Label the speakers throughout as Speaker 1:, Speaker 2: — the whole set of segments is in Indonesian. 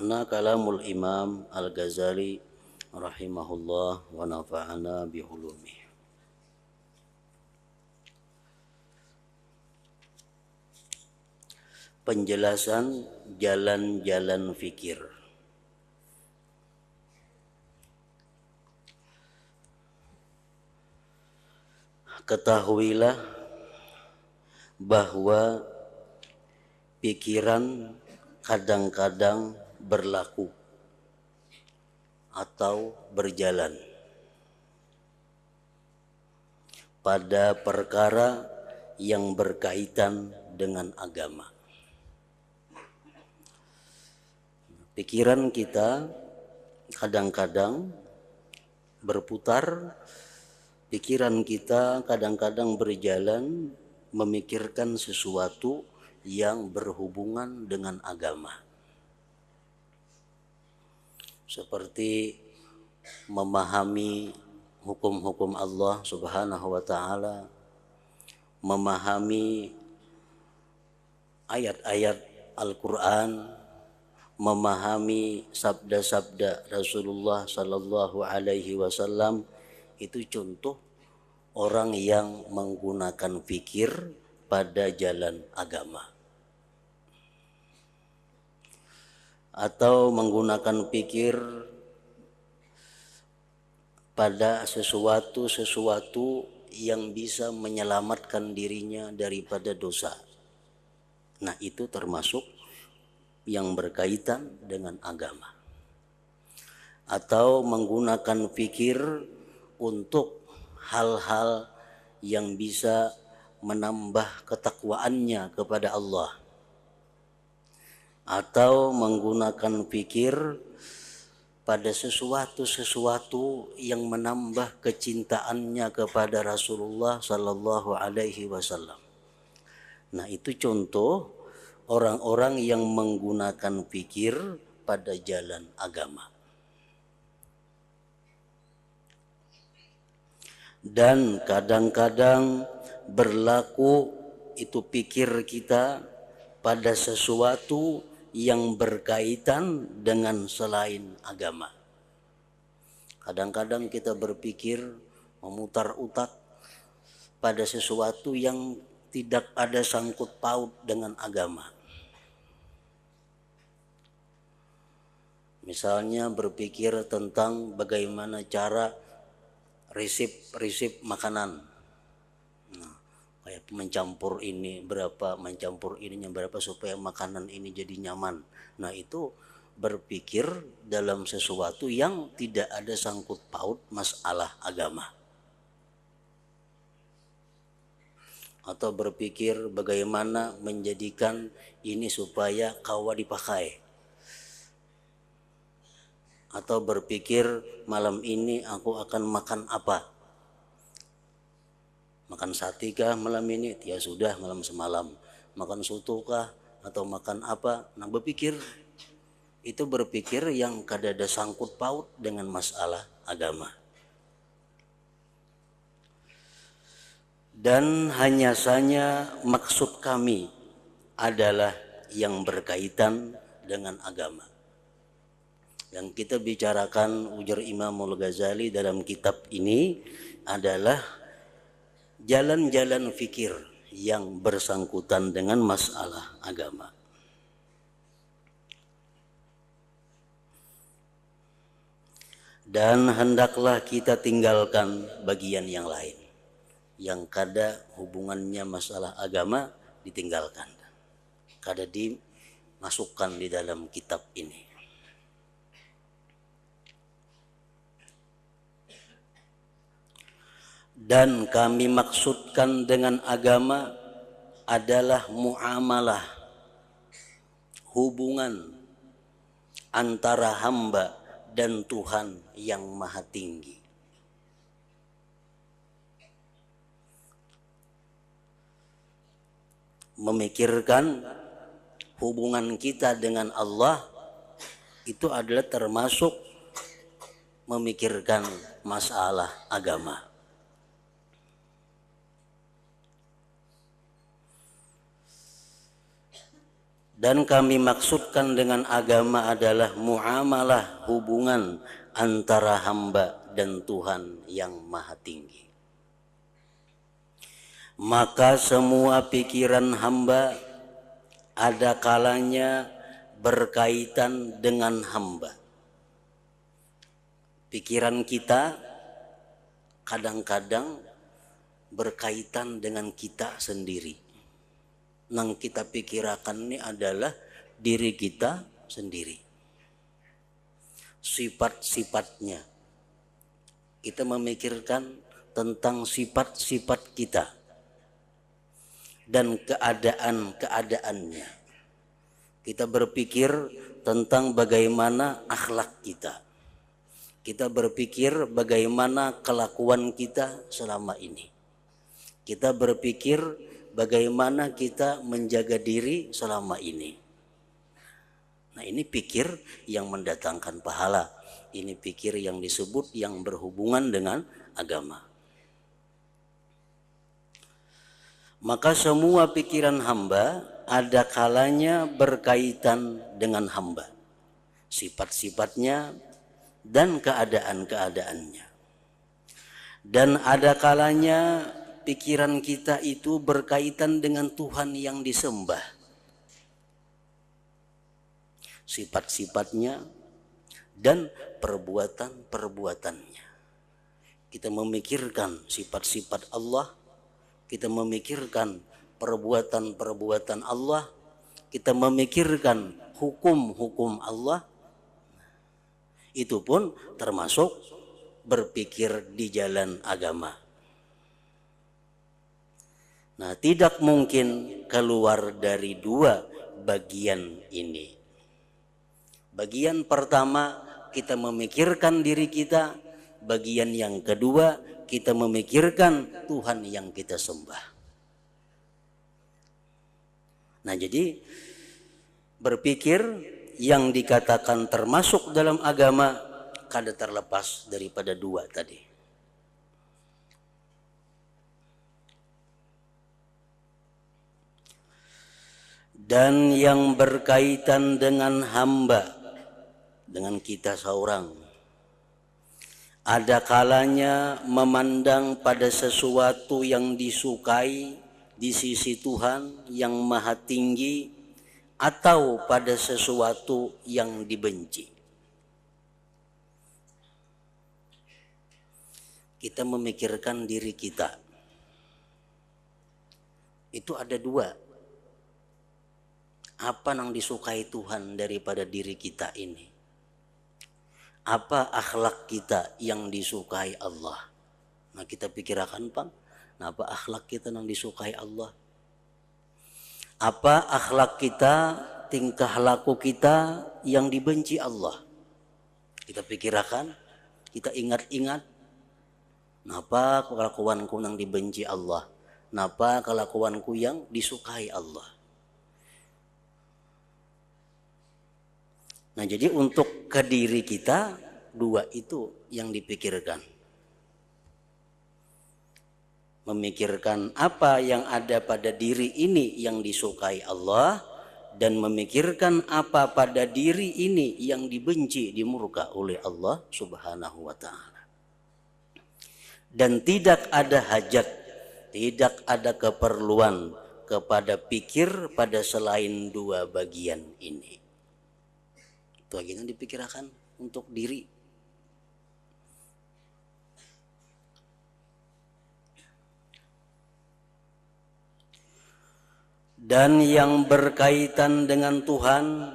Speaker 1: makna kalamul Imam Al-Ghazali rahimahullah wa nafa'ana bihulumi. Penjelasan jalan-jalan fikir. Ketahuilah bahwa pikiran kadang-kadang berlaku atau berjalan pada perkara yang berkaitan dengan agama. Pikiran kita kadang-kadang berputar, pikiran kita kadang-kadang berjalan memikirkan sesuatu yang berhubungan dengan agama. Seperti memahami hukum-hukum Allah Subhanahu wa taala, memahami ayat-ayat Al-Qur'an, memahami sabda-sabda Rasulullah sallallahu alaihi wasallam. Itu contoh orang yang menggunakan fikir pada jalan agama. Atau menggunakan pikir pada sesuatu yang bisa menyelamatkan dirinya daripada dosa. Nah, itu termasuk yang berkaitan dengan agama. Atau menggunakan pikir untuk hal-hal yang bisa menambah ketakwaannya kepada Allah, atau menggunakan pikir pada sesuatu yang menambah kecintaannya kepada Rasulullah sallallahu alaihi wasallam. Nah, itu contoh orang-orang yang menggunakan pikir pada jalan agama. Dan kadang-kadang berlaku itu pikir kita pada sesuatu yang berkaitan dengan selain agama. Kadang-kadang kita berpikir, memutar otak pada sesuatu yang tidak ada sangkut paut dengan agama. Misalnya berpikir tentang bagaimana cara resep makanan. Nah, kayak mencampur ini berapa, mencampur ininya berapa supaya makanan ini jadi nyaman. Nah, itu berpikir dalam sesuatu yang tidak ada sangkut paut masalah agama. Atau berpikir bagaimana menjadikan ini supaya kawa dipakai. Atau berpikir malam ini aku akan makan apa? Makan sate kah malam ini? Ya sudah, malam semalam. Makan soto kah? Atau makan apa? Nah, berpikir yang kada ada sangkut paut dengan masalah agama. Dan hanya saja maksud kami adalah yang berkaitan dengan agama. Yang kita bicarakan, ujar Imamul Ghazali dalam kitab ini, adalah jalan-jalan fikir yang bersangkutan dengan masalah agama. Dan hendaklah kita tinggalkan bagian yang lain yang kada hubungannya masalah agama, ditinggalkan, kada dimasukkan di dalam kitab ini. Dan kami maksudkan dengan agama adalah muamalah, hubungan antara hamba dan Tuhan yang Maha Tinggi. Memikirkan hubungan kita dengan Allah itu adalah termasuk memikirkan masalah agama. Dan kami maksudkan dengan agama adalah muamalah, hubungan antara hamba dan Tuhan yang maha tinggi. Maka semua pikiran hamba ada kalanya berkaitan dengan hamba. Pikiran kita kadang-kadang berkaitan dengan kita sendiri. Yang kita pikirkan ini adalah diri kita sendiri. Sifat-sifatnya. Kita memikirkan tentang sifat-sifat kita dan keadaan-keadaannya. Kita berpikir tentang bagaimana akhlak kita. Kita berpikir bagaimana kelakuan kita selama ini. Kita berpikir bagaimana kita menjaga diri selama ini. Nah, ini pikir yang mendatangkan pahala. Ini pikir yang disebut yang berhubungan dengan agama. Maka semua pikiran hamba ada kalanya berkaitan dengan hamba. Sifat-sifatnya dan keadaan-keadaannya. Dan ada kalanya pikiran kita itu berkaitan dengan Tuhan yang disembah. Sifat-sifatnya dan perbuatan-perbuatannya. Kita memikirkan sifat-sifat Allah, kita memikirkan perbuatan-perbuatan Allah, kita memikirkan hukum-hukum Allah. Itu pun termasuk berpikir di jalan agama. Nah, tidak mungkin keluar dari dua bagian ini. Bagian pertama, kita memikirkan diri kita. Bagian yang kedua, kita memikirkan Tuhan yang kita sembah. Nah, jadi berpikir yang dikatakan termasuk dalam agama kada terlepas daripada dua tadi. Dan yang berkaitan dengan hamba, dengan kita seorang, ada kalanya memandang pada sesuatu yang disukai di sisi Tuhan yang maha tinggi, atau pada sesuatu yang dibenci. Kita memikirkan diri kita. Itu ada dua. Apa yang disukai Tuhan daripada diri kita ini? Apa akhlak kita yang disukai Allah? Nah, kita pikirkan, Pak. Nah, apa akhlak kita yang disukai Allah? Apa akhlak kita, tingkah laku kita yang dibenci Allah? Kita pikirkan, kita ingat-ingat. Napa kelakuanku yang dibenci Allah? Napa kelakuanku yang disukai Allah? Nah, jadi untuk ke diri kita, dua itu yang dipikirkan. Memikirkan apa yang ada pada diri ini yang disukai Allah, dan memikirkan apa pada diri ini yang dibenci, dimurka oleh Allah Subhanahu wa ta'ala. Dan tidak ada hajat, tidak ada keperluan kepada pikir pada selain dua bagian ini. Itu aja yang dipikirkan untuk diri. Dan yang berkaitan dengan Tuhan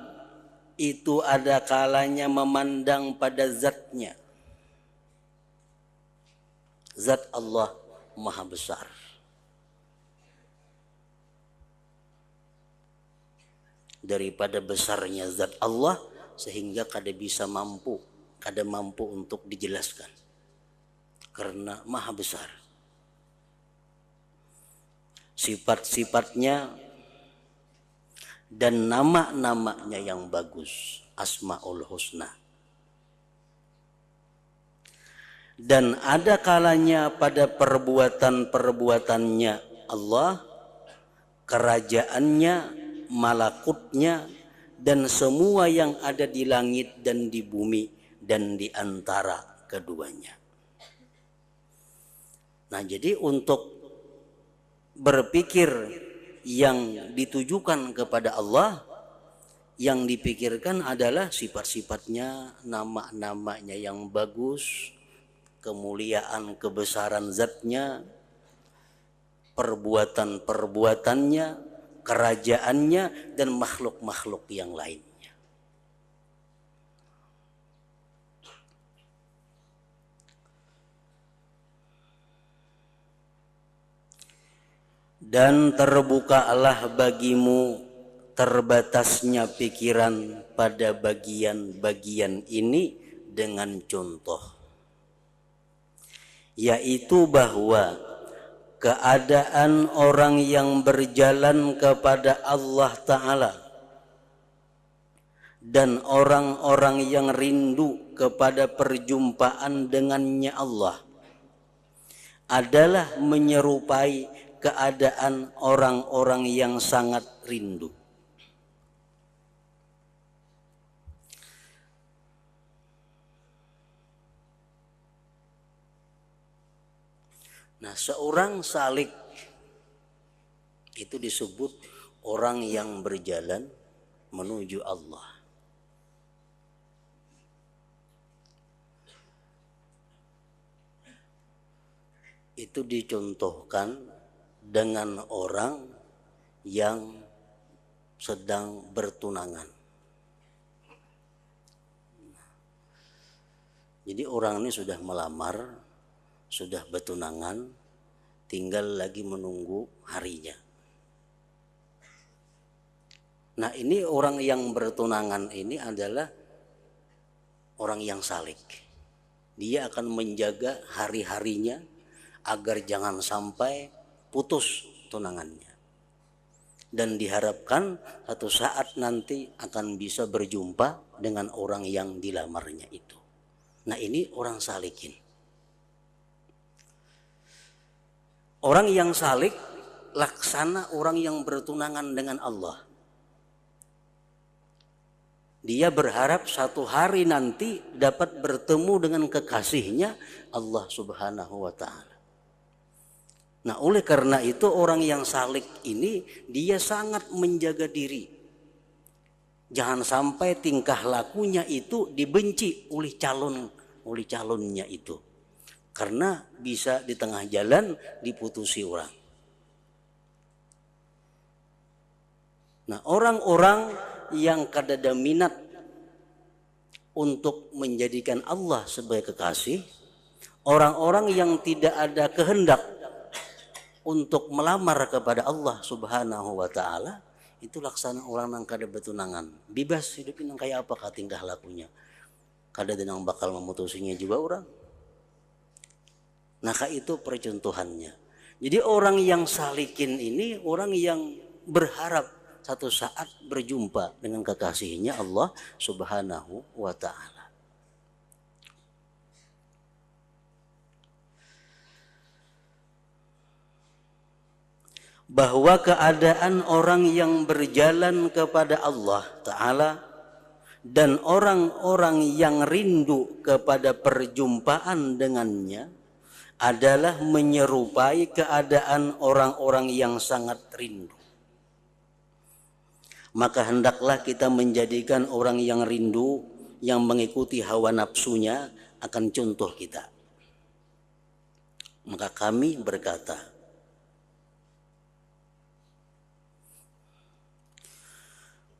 Speaker 1: itu ada kalanya memandang pada zatnya. Zat Allah maha besar. Daripada besarnya zat Allah sehingga kada mampu untuk dijelaskan. Karena maha besar. Sifat-sifatnya dan nama-namanya yang bagus, Asmaul Husna. Dan ada kalanya pada perbuatan-perbuatannya Allah, kerajaannya malakutnya, dan semua yang ada di langit dan di bumi dan di antara keduanya. Nah, jadi untuk berpikir yang ditujukan kepada Allah, yang dipikirkan adalah sifat-sifatnya, nama-namanya yang bagus, kemuliaan kebesaran zatnya, perbuatan-perbuatannya, kerajaannya, dan makhluk-makhluk yang lainnya. Dan terbukalah bagimu terbatasnya pikiran pada bagian-bagian ini dengan contoh, yaitu bahwa keadaan orang yang berjalan kepada Allah Ta'ala dan orang-orang yang rindu kepada perjumpaan dengannya Allah adalah menyerupai keadaan orang-orang yang sangat rindu. Nah, seorang salik itu disebut orang yang berjalan menuju Allah. Itu dicontohkan dengan orang yang sedang bertunangan. Jadi orang ini sudah melamar, sudah bertunangan, tinggal lagi menunggu harinya. Nah, ini orang yang bertunangan ini adalah orang yang salik. Dia akan menjaga hari-harinya agar jangan sampai putus tunangannya. Dan diharapkan satu saat nanti akan bisa berjumpa dengan orang yang dilamarnya itu. Nah, ini orang salikin. Orang yang salik laksana orang yang bertunangan dengan Allah. Dia berharap satu hari nanti dapat bertemu dengan kekasihnya Allah Subhanahu wa Ta'ala. Nah, oleh karena itu orang yang salik ini dia sangat menjaga diri. Jangan sampai tingkah lakunya itu dibenci oleh calonnya itu. Karena bisa di tengah jalan diputusi orang. Nah, orang-orang yang kadada minat untuk menjadikan Allah sebagai kekasih, orang-orang yang tidak ada kehendak untuk melamar kepada Allah Subhanahu wa Ta'ala, itu laksana orang yang kada bertunangan. Bebas hidupin yang kayak apa tingkah lakunya. Kada denang bakal memutusinya juga orang. Nah, itu percontohannya. Jadi orang yang salikin ini orang yang berharap satu saat berjumpa dengan kekasihnya Allah Subhanahu wa Ta'ala. Bahwa keadaan orang yang berjalan kepada Allah Ta'ala dan orang-orang yang rindu kepada perjumpaan dengannya adalah menyerupai keadaan orang-orang yang sangat rindu. Maka hendaklah kita menjadikan orang yang rindu, yang mengikuti hawa nafsunya akan contoh kita. Maka kami berkata,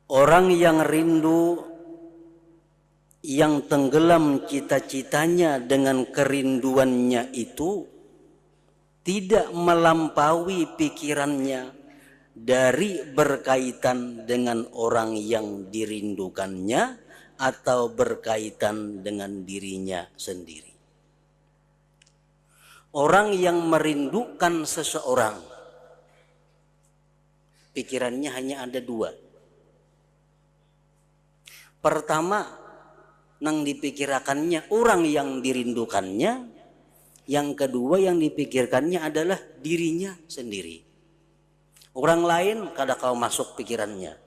Speaker 1: orang yang rindu, yang tenggelam cita-citanya dengan kerinduannya itu tidak melampaui pikirannya dari berkaitan dengan orang yang dirindukannya atau berkaitan dengan dirinya sendiri. Orang yang merindukan seseorang, pikirannya hanya ada dua. Pertama, nang dipikirkannya orang yang dirindukannya. Yang kedua yang dipikirkannya adalah dirinya sendiri. Orang lain kada kau masuk pikirannya.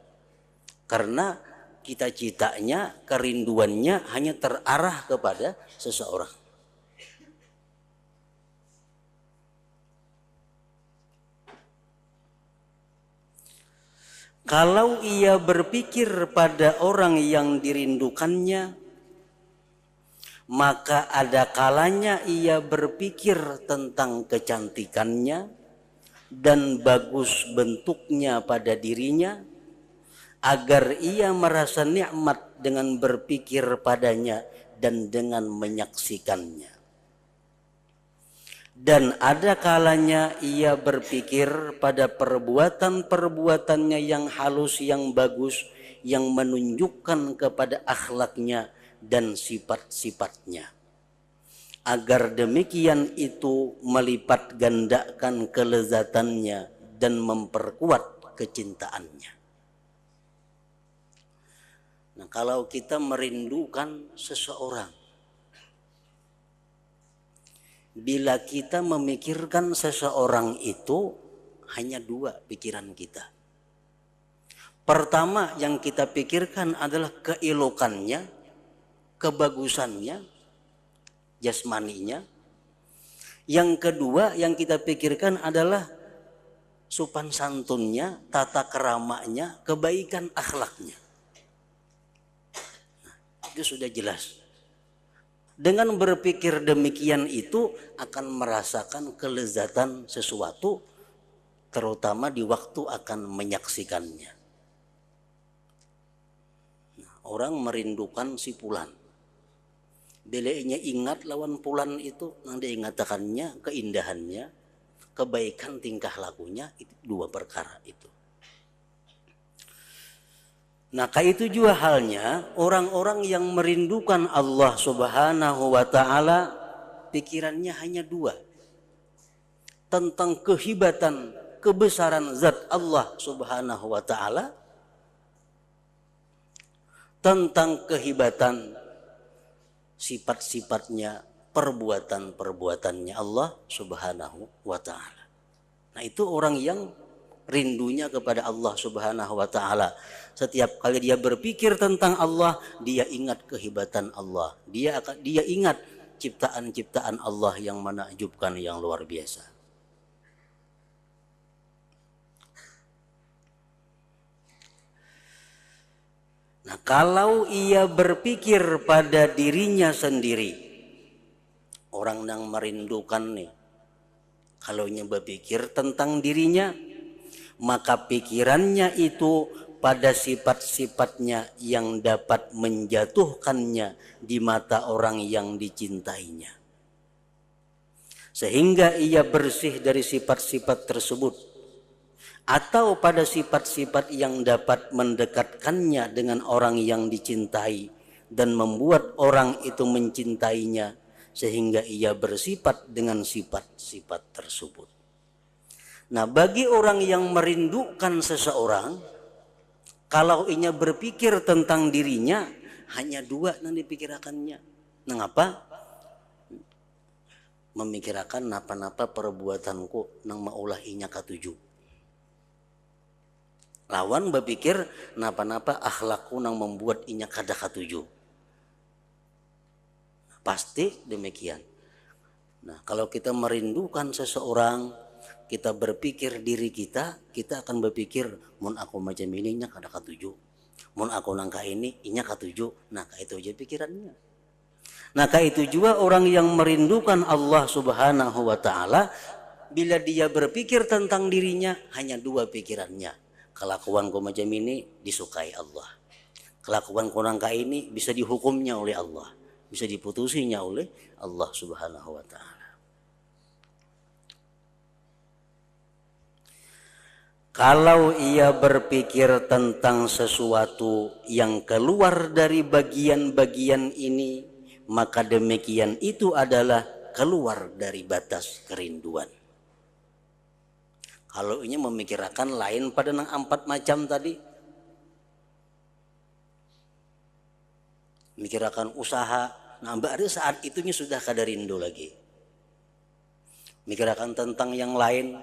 Speaker 1: Karena cita-citanya, kerinduannya hanya terarah kepada seseorang. Kalau ia berpikir pada orang yang dirindukannya, maka ada kalanya ia berpikir tentang kecantikannya dan bagus bentuknya pada dirinya, agar ia merasa nikmat dengan berpikir padanya dan dengan menyaksikannya. Dan ada kalanya ia berpikir pada perbuatan-perbuatannya yang halus, yang bagus, yang menunjukkan kepada akhlaknya dan sifat-sifatnya. Agar demikian itu melipat gandakan kelezatannya dan memperkuat kecintaannya. Nah, kalau kita merindukan seseorang, bila kita memikirkan seseorang itu hanya dua pikiran kita. Pertama yang kita pikirkan adalah keelokannya, kebagusannya, jasmaninya. Yang kedua yang kita pikirkan adalah sopan santunnya, tata keramanya, kebaikan akhlaknya. Nah, itu sudah jelas. Dengan berpikir demikian itu akan merasakan kelezatan sesuatu, terutama di waktu akan menyaksikannya. Nah, orang merindukan si Fulan. Belenya ingat lawan Fulan itu, nanti ingatakannya keindahannya, kebaikan tingkah lakunya, itu dua perkara itu. Nah, kayak itu juga halnya orang-orang yang merindukan Allah Subhanahu wa ta'ala, pikirannya hanya dua. Tentang kehebatan, kebesaran zat Allah Subhanahu wa ta'ala, tentang kehebatan sifat-sifatnya, perbuatan-perbuatannya Allah Subhanahu wa ta'ala. Nah, itu orang yang rindunya kepada Allah Subhanahu wa ta'ala. Setiap kali dia berpikir tentang Allah, dia ingat kehebatan Allah. Dia ingat ciptaan-ciptaan Allah yang menakjubkan, yang luar biasa. Nah, kalau ia berpikir pada dirinya sendiri, orang yang merindukan nih, kalau ia berpikir tentang dirinya, maka pikirannya itu pada sifat-sifatnya yang dapat menjatuhkannya di mata orang yang dicintainya. Sehingga ia bersih dari sifat-sifat tersebut. Atau pada sifat-sifat yang dapat mendekatkannya dengan orang yang dicintai dan membuat orang itu mencintainya, sehingga ia bersifat dengan sifat-sifat tersebut. Nah, bagi orang yang merindukan seseorang, kalau ia berpikir tentang dirinya, hanya dua yang dipikirkannya. Mengapa? Memikirkan napa-napa perbuatanku nang maulah inya katuju. Lawan berpikir napa-napa akhlakku nang membuat inya kada katuju. Pasti demikian. Nah, kalau kita merindukan seseorang, kita berpikir diri kita akan berpikir mun aku macam ini nya kada katuju, mun aku nangka ini inya katuju. Nah, itu aja pikirannya. Nah, itu juga orang yang merindukan Allah Subhanahu wa ta'ala, bila dia berpikir tentang dirinya hanya dua pikirannya. Kelakuanku macam ini disukai Allah, kelakuanku nangka ini bisa dihukumnya oleh Allah, bisa diputusinya oleh Allah Subhanahu wa ta'ala. Kalau ia berpikir tentang sesuatu yang keluar dari bagian-bagian ini, maka demikian itu adalah keluar dari batas kerinduan. Kalau ini memikirkan lain pada nang 4 macam tadi, memikirkan usaha, nah ada saat itunya sudah kada rindu lagi. Memikirkan tentang yang lain,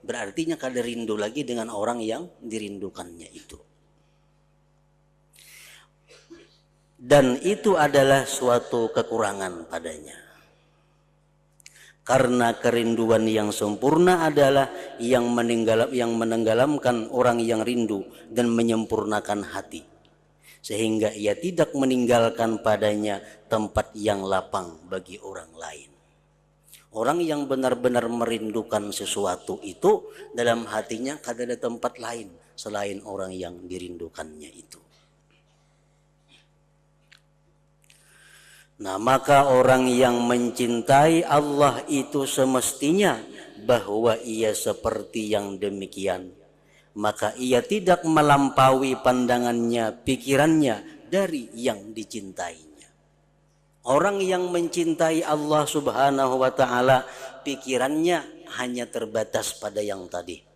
Speaker 1: berarti kada rindu lagi dengan orang yang dirindukannya itu. Dan itu adalah suatu kekurangan padanya. Karena kerinduan yang sempurna adalah yang menenggelamkan orang yang rindu dan menyempurnakan hati, sehingga ia tidak meninggalkan padanya tempat yang lapang bagi orang lain. Orang yang benar-benar merindukan sesuatu itu dalam hatinya kada ada tempat lain selain orang yang dirindukannya itu. Nah, maka orang yang mencintai Allah itu semestinya bahwa ia seperti yang demikian. Maka ia tidak melampaui pandangannya, pikirannya dari yang dicintainya. Orang yang mencintai Allah Subhanahu wa ta'ala, pikirannya hanya terbatas pada yang tadi.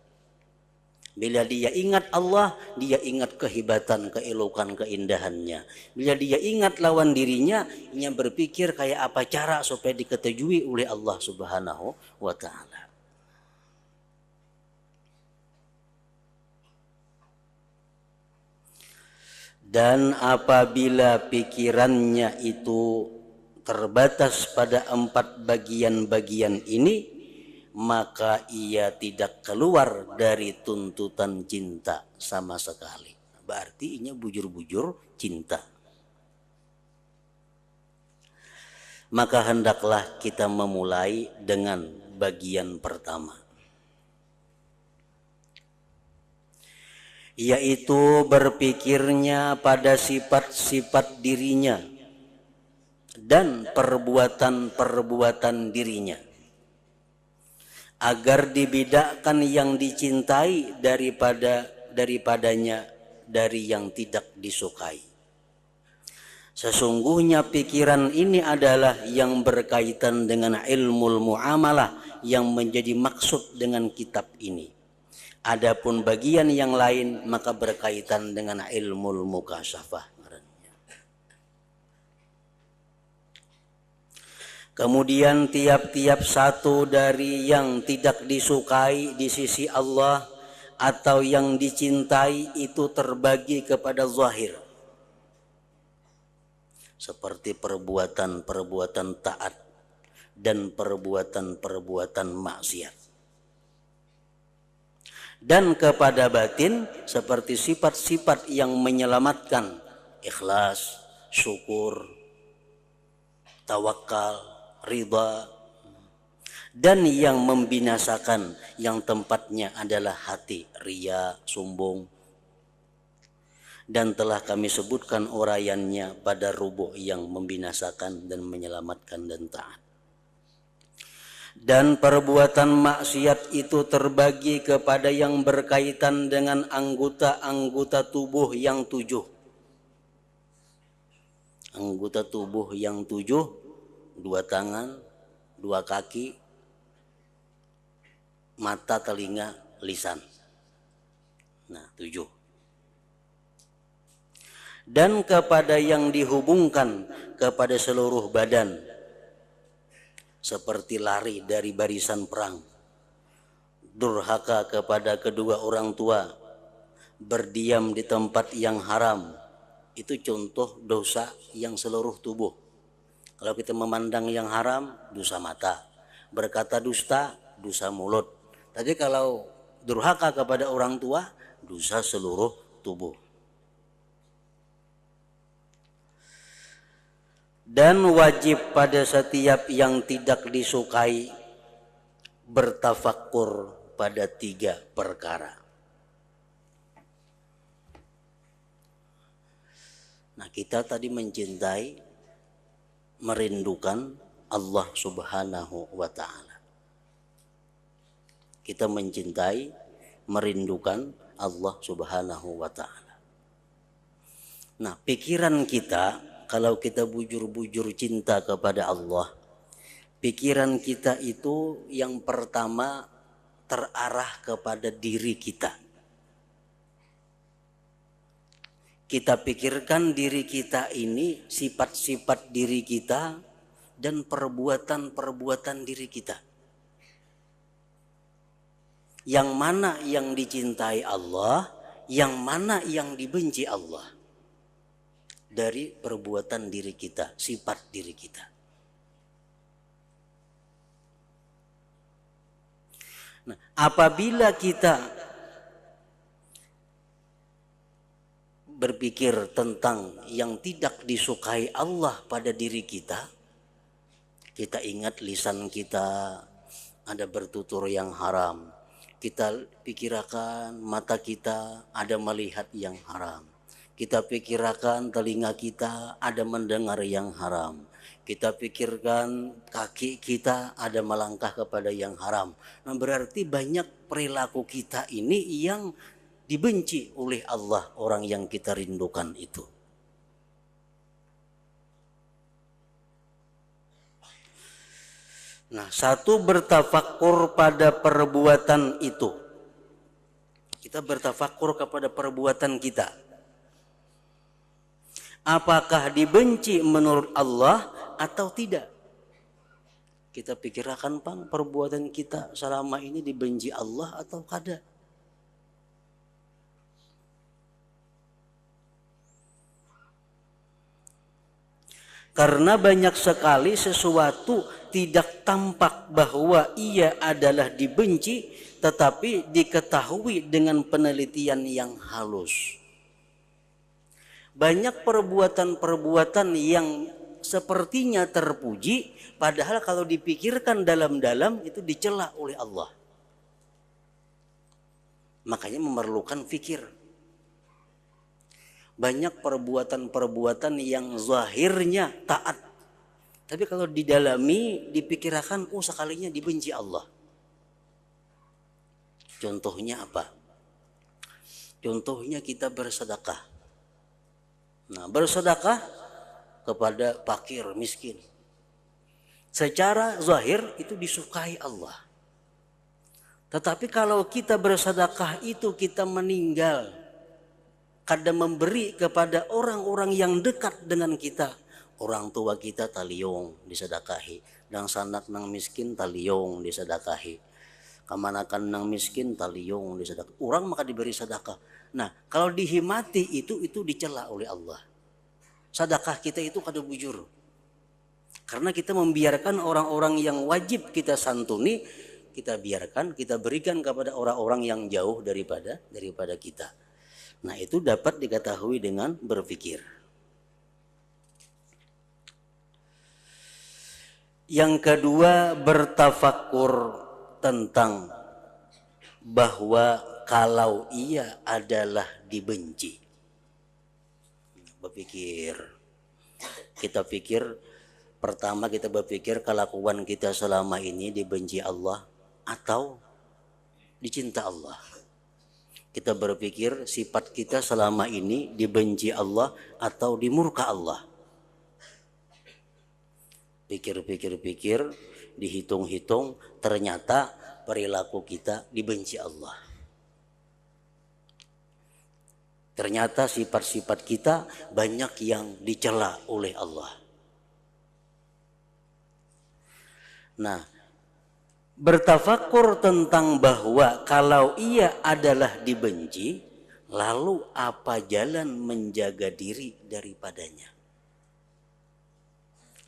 Speaker 1: Bila dia ingat Allah, dia ingat kehebatan, keelokan, keindahannya. Bila dia ingat lawan dirinya, dia berpikir kayak apa cara supaya diketujui oleh Allah Subhanahu wa ta'ala. Dan apabila pikirannya itu terbatas pada 4 bagian-bagian ini, maka ia tidak keluar dari tuntutan cinta sama sekali. Berarti ini bujur-bujur cinta. Maka hendaklah kita memulai dengan bagian pertama, yaitu berpikirnya pada sifat-sifat dirinya dan perbuatan-perbuatan dirinya, agar dibedakan yang dicintai daripadanya dari yang tidak disukai. Sesungguhnya pikiran ini adalah yang berkaitan dengan ilmu muamalah yang menjadi maksud dengan kitab ini. Adapun bagian yang lain maka berkaitan dengan ilmu mukasyafah. Kemudian tiap-tiap satu dari yang tidak disukai di sisi Allah atau yang dicintai itu terbagi kepada zahir, seperti perbuatan-perbuatan taat dan perbuatan-perbuatan maksiat. Dan kepada batin seperti sifat-sifat yang menyelamatkan, ikhlas, syukur, tawakal, ridha, dan yang membinasakan yang tempatnya adalah hati, riya, sombong. Dan telah kami sebutkan uraiannya pada rubuh yang membinasakan dan menyelamatkan dan taat. Dan perbuatan maksiat itu terbagi kepada yang berkaitan dengan anggota-anggota tubuh yang 7. Anggota tubuh yang 7, 2 tangan, 2 kaki, mata, telinga, lisan. Nah, 7. Dan kepada yang dihubungkan kepada seluruh badan, seperti lari dari barisan perang, durhaka kepada kedua orang tua, berdiam di tempat yang haram. Itu contoh dosa yang seluruh tubuh. Kalau kita memandang yang haram, dosa mata. Berkata dusta, dosa mulut. Tapi kalau durhaka kepada orang tua, dosa seluruh tubuh. Dan wajib pada setiap yang tidak disukai bertafakkur pada 3 perkara. Nah, kita tadi mencintai, merindukan Allah Subhanahu wa ta'ala. Kita mencintai, merindukan Allah Subhanahu wa ta'ala. Nah, pikiran kita, kalau kita bujur-bujur cinta kepada Allah, pikiran kita itu yang pertama terarah kepada diri kita. Kita pikirkan diri kita ini, sifat-sifat diri kita, dan perbuatan-perbuatan diri kita. Yang mana yang dicintai Allah, yang mana yang dibenci Allah dari perbuatan diri kita, sifat diri kita. Nah, apabila kita berpikir tentang yang tidak disukai Allah pada diri kita, kita ingat lisan kita ada bertutur yang haram. Kita pikirkan mata kita ada melihat yang haram. Kita pikirkan telinga kita ada mendengar yang haram. Kita pikirkan kaki kita ada melangkah kepada yang haram. Nah, berarti banyak perilaku kita ini yang dibenci oleh Allah, orang yang kita rindukan itu. Nah, satu bertafakur pada perbuatan itu. Kita bertafakur kepada perbuatan kita. Apakah dibenci menurut Allah atau tidak? Kita pikirkan, Bang, perbuatan kita selama ini dibenci Allah atau kada? Karena banyak sekali sesuatu tidak tampak bahwa ia adalah dibenci, tetapi diketahui dengan penelitian yang halus. Banyak perbuatan-perbuatan yang sepertinya terpuji, padahal kalau dipikirkan dalam-dalam itu dicela oleh Allah. Makanya memerlukan fikir. Banyak perbuatan-perbuatan yang zahirnya taat, tapi kalau didalami dipikirkan, sekalinya dibenci Allah. Contohnya apa? Contohnya kita bersedekah. Nah, bersedekah kepada fakir miskin, secara zahir itu disukai Allah. Tetapi kalau kita bersedekah itu kita meninggal, kadang memberi kepada orang-orang yang dekat dengan kita, orang tua kita taliung disedekahi, dan sanak nang miskin taliung disedekahi, kamanakan nang miskin taliung disedekahi, orang maka diberi sedekah. Nah, kalau dihimati itu dicela oleh Allah. Sedekah kita itu kada bujur, karena kita membiarkan orang-orang yang wajib kita santuni, kita biarkan, kita berikan kepada orang-orang yang jauh daripada kita. Nah, itu dapat diketahui dengan berpikir. Yang kedua, bertafakur tentang bahwa kalau ia adalah dibenci. Berpikir. Kita pikir, pertama kita berpikir kelakuan kita selama ini dibenci Allah atau dicinta Allah. Kita berpikir sifat kita selama ini dibenci Allah atau dimurka Allah. Pikir, dihitung-hitung, ternyata perilaku kita dibenci Allah. Ternyata sifat-sifat kita banyak yang dicela oleh Allah. Nah, bertafakur tentang bahwa kalau ia adalah dibenci, lalu apa jalan menjaga diri daripadanya?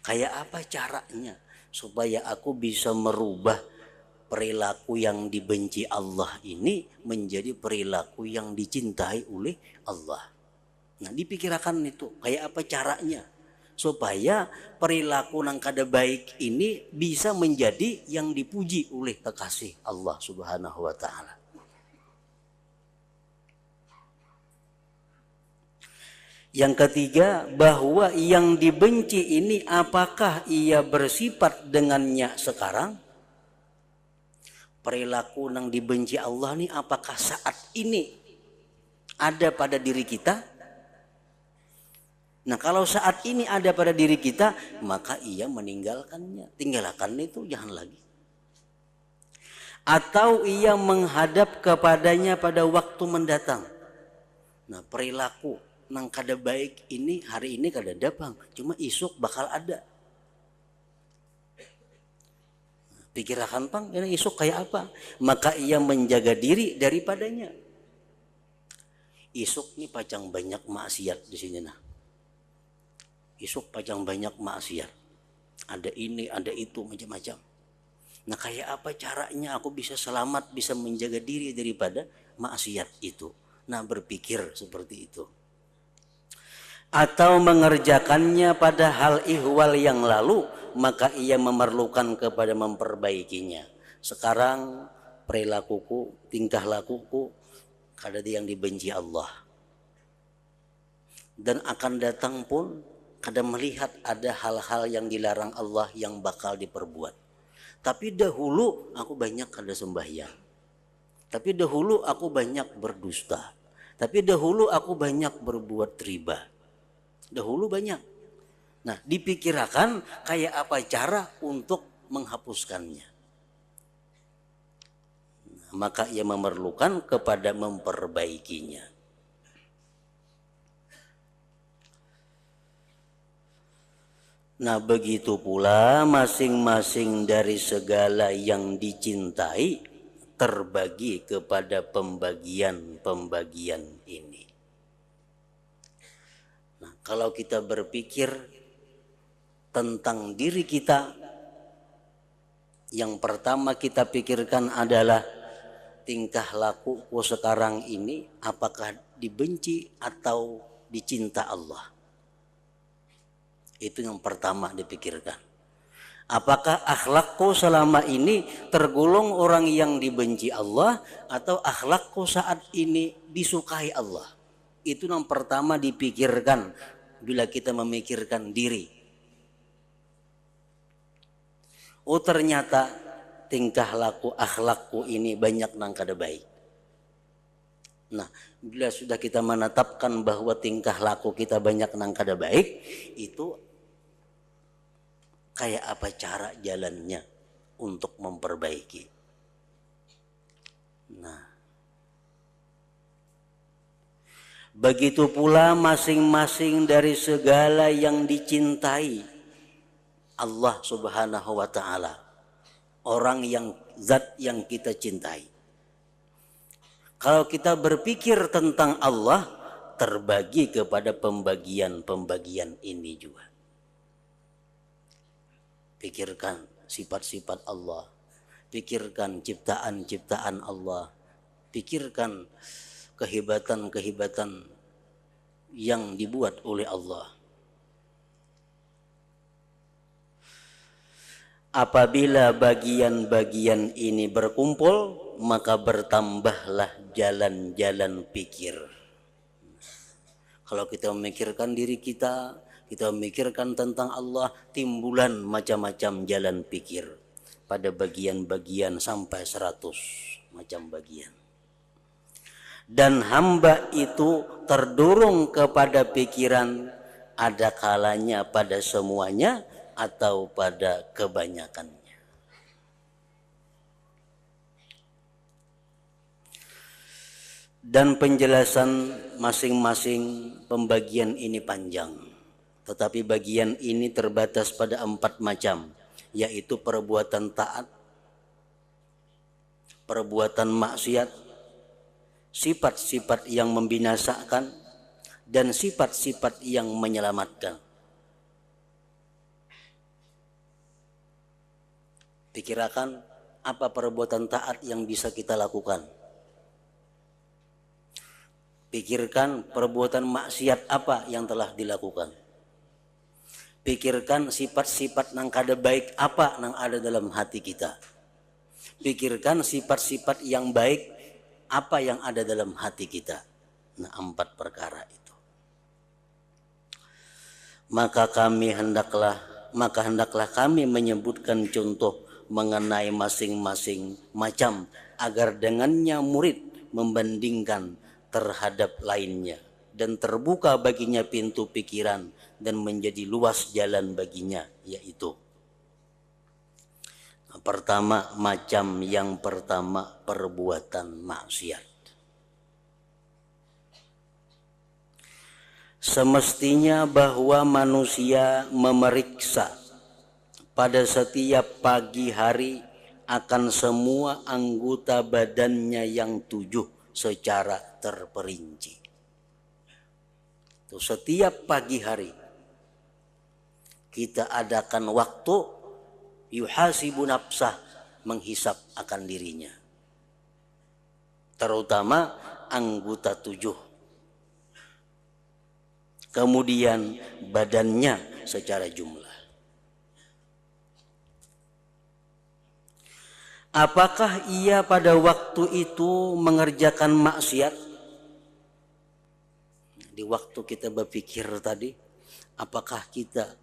Speaker 1: Kayak apa caranya supaya aku bisa merubah perilaku yang dibenci Allah ini menjadi perilaku yang dicintai oleh Allah? Nah, dipikirkan itu kayak apa caranya supaya perilaku nang kada baik ini bisa menjadi yang dipuji oleh kekasih Allah Subhanahu wa taala. Yang ketiga, bahwa yang dibenci ini apakah ia bersifat dengannya sekarang? Perilaku nang dibenci Allah ini apakah saat ini ada pada diri kita? Nah, kalau saat ini ada pada diri kita, maka ia meninggalkannya. Tinggalkan itu, jangan lagi. Atau ia menghadap kepadanya pada waktu mendatang. Nah, perilaku nang kada baik ini hari ini kada ada, Bang. Cuma isuk bakal ada. Pikirkan pang ini esok kayak apa, maka ia menjaga diri daripadanya. Esok nih pacang banyak maksiat di sini nah. Esok pacang banyak maksiat. Ada ini, ada itu, macam-macam. Nah, kayak apa caranya aku bisa selamat, bisa menjaga diri daripada maksiat itu? Nah, berpikir seperti itu. Atau mengerjakannya pada hal ihwal yang lalu, maka ia memerlukan kepada memperbaikinya. Sekarang perilakuku, tingkah lakuku ada yang dibenci Allah. Dan akan datang pun kadang melihat ada hal-hal yang dilarang Allah yang bakal diperbuat. Tapi dahulu aku banyak kada sembahyang. Tapi dahulu aku banyak berdusta. Tapi dahulu aku banyak berbuat riba. Dahulu banyak. Nah, dipikirkan kayak apa cara untuk menghapuskannya. Nah, maka ia memerlukan kepada memperbaikinya. Nah, begitu pula masing-masing dari segala yang dicintai terbagi kepada pembagian-pembagian ini. Nah, kalau kita berpikir tentang diri kita, yang pertama kita pikirkan adalah tingkah lakuku sekarang ini apakah dibenci atau dicinta Allah. Itu yang pertama dipikirkan. Apakah akhlakku selama ini tergolong orang yang dibenci Allah atau akhlakku saat ini disukai Allah? Itu yang pertama dipikirkan bila kita memikirkan diri. Oh, ternyata tingkah laku akhlakku ini banyak nang kada baik. Nah, bila sudah kita menetapkan bahwa tingkah laku kita banyak nang kada baik, itu kayak apa cara jalannya untuk memperbaiki. Nah, begitu pula masing-masing dari segala yang dicintai Allah Subhanahu wa ta'ala, orang yang zat yang kita cintai. Kalau kita berpikir tentang Allah, terbagi kepada pembagian-pembagian ini juga. Pikirkan sifat-sifat Allah, pikirkan ciptaan-ciptaan Allah, pikirkan kehebatan-kehebatan yang dibuat oleh Allah. Apabila bagian-bagian ini berkumpul, maka bertambahlah jalan-jalan pikir. Kalau kita memikirkan diri kita memikirkan tentang Allah, timbulan macam-macam jalan pikir pada bagian-bagian sampai 100 macam bagian. Dan hamba itu terdorong kepada pikiran ada kalanya pada semuanya atau pada kebanyakannya. Dan penjelasan masing-masing pembagian ini panjang. Tetapi bagian ini terbatas pada 4 macam, yaitu perbuatan taat, perbuatan maksiat, sifat-sifat yang membinasakan, dan sifat-sifat yang menyelamatkan. Pikirkan apa perbuatan taat yang bisa kita lakukan. Pikirkan perbuatan maksiat apa yang telah dilakukan. Pikirkan sifat-sifat nang kada baik apa nang ada dalam hati kita. Pikirkan sifat-sifat yang baik apa yang ada dalam hati kita. Nah, 4 perkara itu. Maka hendaklah kami menyebutkan contoh mengenai masing-masing macam agar dengannya murid membandingkan terhadap lainnya dan terbuka baginya pintu pikiran dan menjadi luas jalan baginya, yaitu macam yang pertama perbuatan maksiat. Semestinya bahwa manusia memeriksa pada setiap pagi hari akan semua anggota badannya yang 7 secara terperinci. Tuh, setiap pagi hari kita adakan waktu yuhasibu nafsah, menghisap akan dirinya, terutama anggota 7, kemudian badannya secara jumlah. Apakah ia pada waktu itu mengerjakan maksiat? Di waktu kita berpikir tadi, apakah kita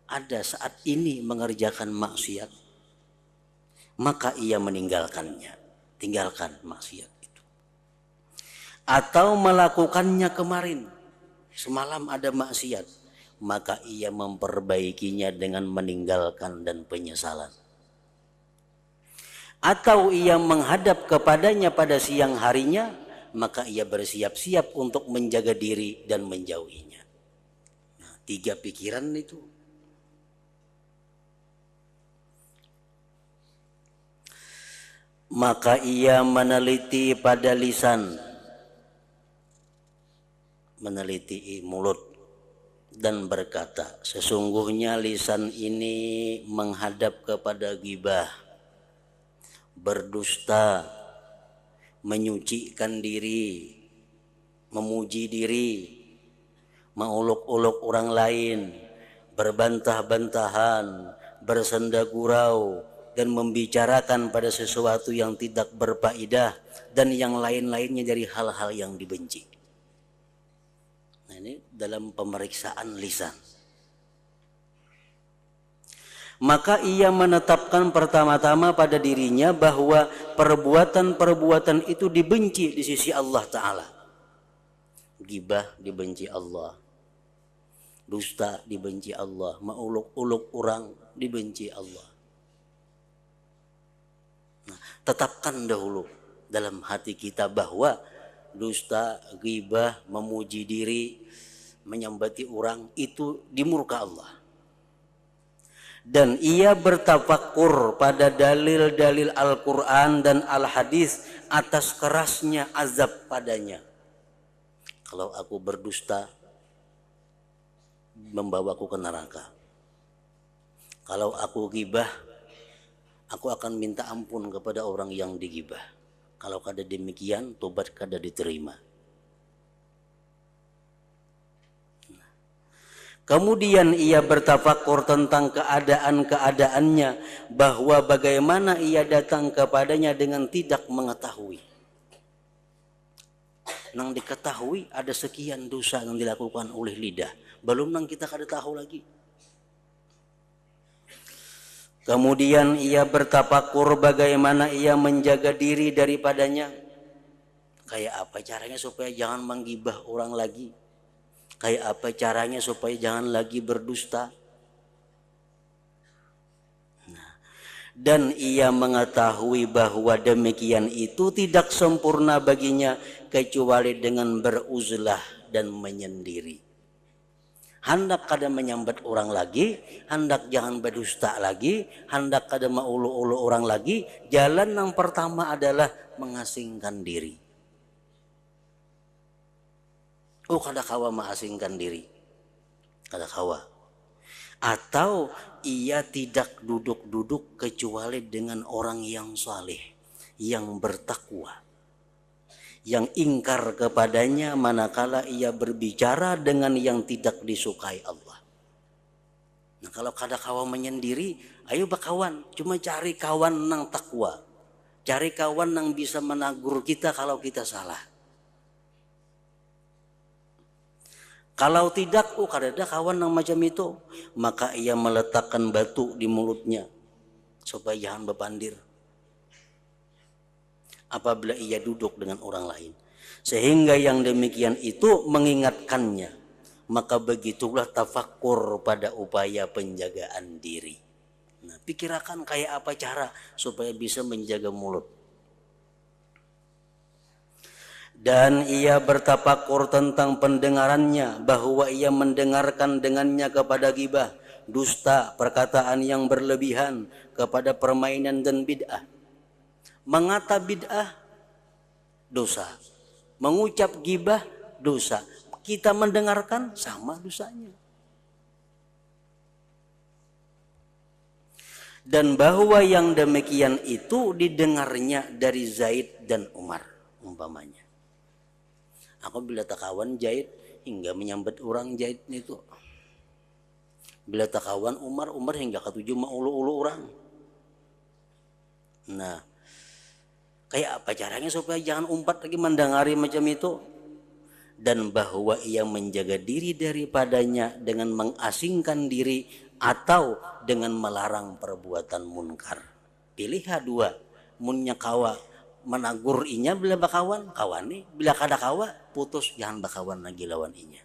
Speaker 1: ada saat ini mengerjakan maksiat? Maka ia meninggalkannya, tinggalkan maksiat itu. Atau melakukannya kemarin, semalam ada maksiat, maka ia memperbaikinya dengan meninggalkan dan penyesalan. Atau ia menghadap kepadanya pada siang harinya, maka ia bersiap-siap untuk menjaga diri dan menjauhinya. Nah, 3 pikiran itu. Maka ia meneliti pada lisan, meneliti mulut, dan berkata, sesungguhnya lisan ini menghadap kepada ghibah, berdusta, menyucikan diri, memuji diri, menguluk-uluk orang lain, berbantah-bantahan, bersenda gurau, dan membicarakan pada sesuatu yang tidak berfaedah dan yang lain-lainnya dari hal-hal yang dibenci. Nah, ini dalam pemeriksaan lisan. Maka ia menetapkan pertama-tama pada dirinya bahwa perbuatan-perbuatan itu dibenci di sisi Allah Ta'ala. Ghibah dibenci Allah, dusta dibenci Allah, menguluk-uluk orang dibenci Allah. Nah, tetapkan dahulu dalam hati kita bahwa dusta, ghibah, memuji diri, menyambati orang itu dimurka Allah. Dan ia bertafakur pada dalil-dalil Al-Quran dan Al-Hadis atas kerasnya azab padanya. Kalau aku berdusta, membawaku ke neraka. Kalau aku ghibah, aku akan minta ampun kepada orang yang dighibah. Kalau kada demikian, tobat kada diterima. Kemudian ia bertafakur tentang keadaan-keadaannya, bahwa bagaimana ia datang kepadanya dengan tidak mengetahui. Nang diketahui ada sekian dosa yang dilakukan oleh lidah, belum nang kita kada tahu lagi. Kemudian ia bertafakur bagaimana ia menjaga diri daripadanya. Kayak apa caranya supaya jangan menggibah orang lagi? Kayak apa caranya supaya jangan lagi berdusta? Nah, dan ia mengetahui bahwa demikian itu tidak sempurna baginya kecuali dengan beruzlah dan menyendiri. Hendak kada menyambat orang lagi, hendak jangan berdusta lagi, hendak kada maulu-ulu orang lagi. Jalan yang pertama adalah mengasingkan diri. Oh, kada kawa mengasingkan diri, kada kawa. Atau ia tidak duduk-duduk kecuali dengan orang yang saleh, yang bertakwa, yang ingkar kepadanya manakala ia berbicara dengan yang tidak disukai Allah. Nah, kalau kada kawa menyendiri, ayo bakawan, cuma cari kawan nang takwa, cari kawan nang bisa menegur kita kalau kita salah. Kalau tidak, kada ada kawan yang macam itu, maka ia meletakkan batu di mulutnya supaya jangan berpandir apabila ia duduk dengan orang lain, sehingga yang demikian itu mengingatkannya. Maka begitulah tafakur pada upaya penjagaan diri. Nah, pikirkan kayak apa cara supaya bisa menjaga mulut. Dan ia bertafakur tentang pendengarannya, bahwa ia mendengarkan dengannya kepada ghibah, dusta, perkataan yang berlebihan, kepada permainan dan bid'ah. Mengata bid'ah dosa, mengucap gibah dosa, kita mendengarkan sama dosanya. Dan bahwa yang demikian itu didengarnya dari Zaid dan Umar umpamanya. Aku bila takawan Zaid hingga menyambut orang Zaid itu. Bila takawan Umar hingga ketujuh maulu-ulu orang. Nah, kayak apa caranya supaya jangan umpat lagi mendengari macam itu? Dan bahwa ia menjaga diri daripadanya dengan mengasingkan diri atau dengan melarang perbuatan munkar. Pilih dua, munnya kawa menagur inya bila bakawan kawani, bila kada kawa putus jangan bakawan lagi lawan inya.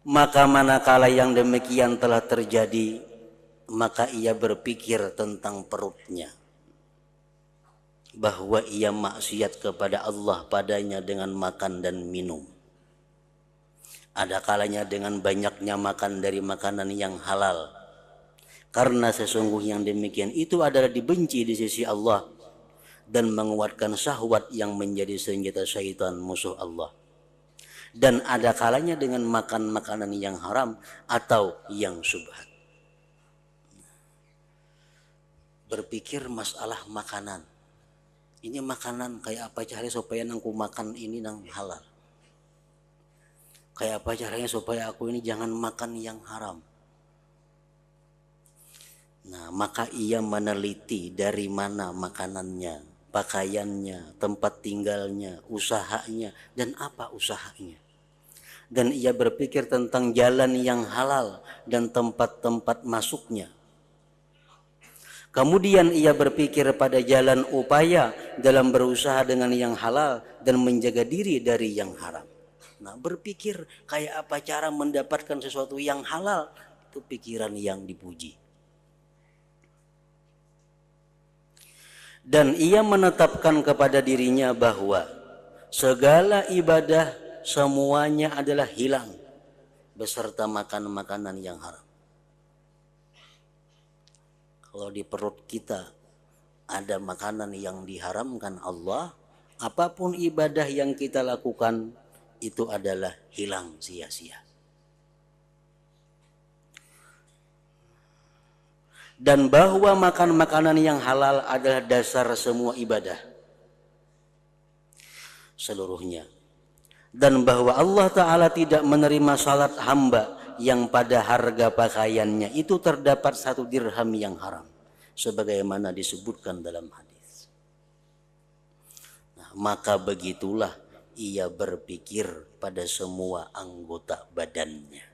Speaker 1: Maka manakala yang demikian telah terjadi, maka ia berpikir tentang perutnya, bahwa ia maksiat kepada Allah padanya dengan makan dan minum. Ada kalanya dengan banyaknya makan dari makanan yang halal, karena sesungguhnya yang demikian itu adalah dibenci di sisi Allah dan menguatkan syahwat yang menjadi senjata syaitan musuh Allah. Dan ada kalanya dengan makan makanan yang haram atau yang syubhat. Berpikir masalah makanan. Ini makanan kayak apa caranya supaya nangku makan ini nang halal. Kayak apa caranya supaya aku ini jangan makan yang haram. Nah, maka ia meneliti dari mana makanannya, pakaiannya, tempat tinggalnya, usahanya, dan apa usahanya. Dan ia berpikir tentang jalan yang halal dan tempat-tempat masuknya. Kemudian ia berpikir pada jalan upaya dalam berusaha dengan yang halal dan menjaga diri dari yang haram. Nah, berpikir kayak apa cara mendapatkan sesuatu yang halal, itu pikiran yang dipuji. Dan ia menetapkan kepada dirinya bahwa segala ibadah semuanya adalah hilang beserta makan makanan yang haram. Kalau di perut kita ada makanan yang diharamkan Allah, apapun ibadah yang kita lakukan itu adalah hilang sia-sia. Dan bahwa makan makanan yang halal adalah dasar semua ibadah seluruhnya. Dan bahwa Allah Ta'ala tidak menerima salat hamba yang pada harga pakaiannya itu terdapat 1 dirham yang haram, sebagaimana disebutkan dalam hadis. Nah, maka begitulah ia berpikir pada semua anggota badannya.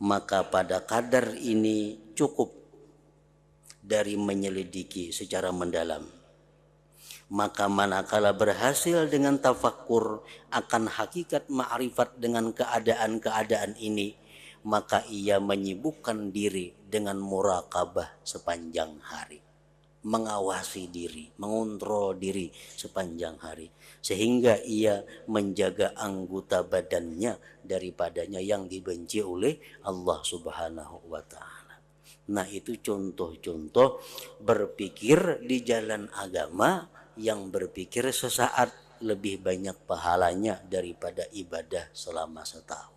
Speaker 1: Maka pada kadar ini cukup dari menyelidiki secara mendalam. Maka manakala berhasil dengan tafakkur akan hakikat ma'rifat dengan keadaan-keadaan ini, maka ia menyibukkan diri dengan muraqabah sepanjang hari. Mengawasi diri, mengontrol diri sepanjang hari. Sehingga ia menjaga anggota badannya daripadanya yang dibenci oleh Allah Subhanahu wa Ta'ala. Nah, itu contoh-contoh berpikir di jalan agama yang berpikir sesaat lebih banyak pahalanya daripada ibadah selama setahun.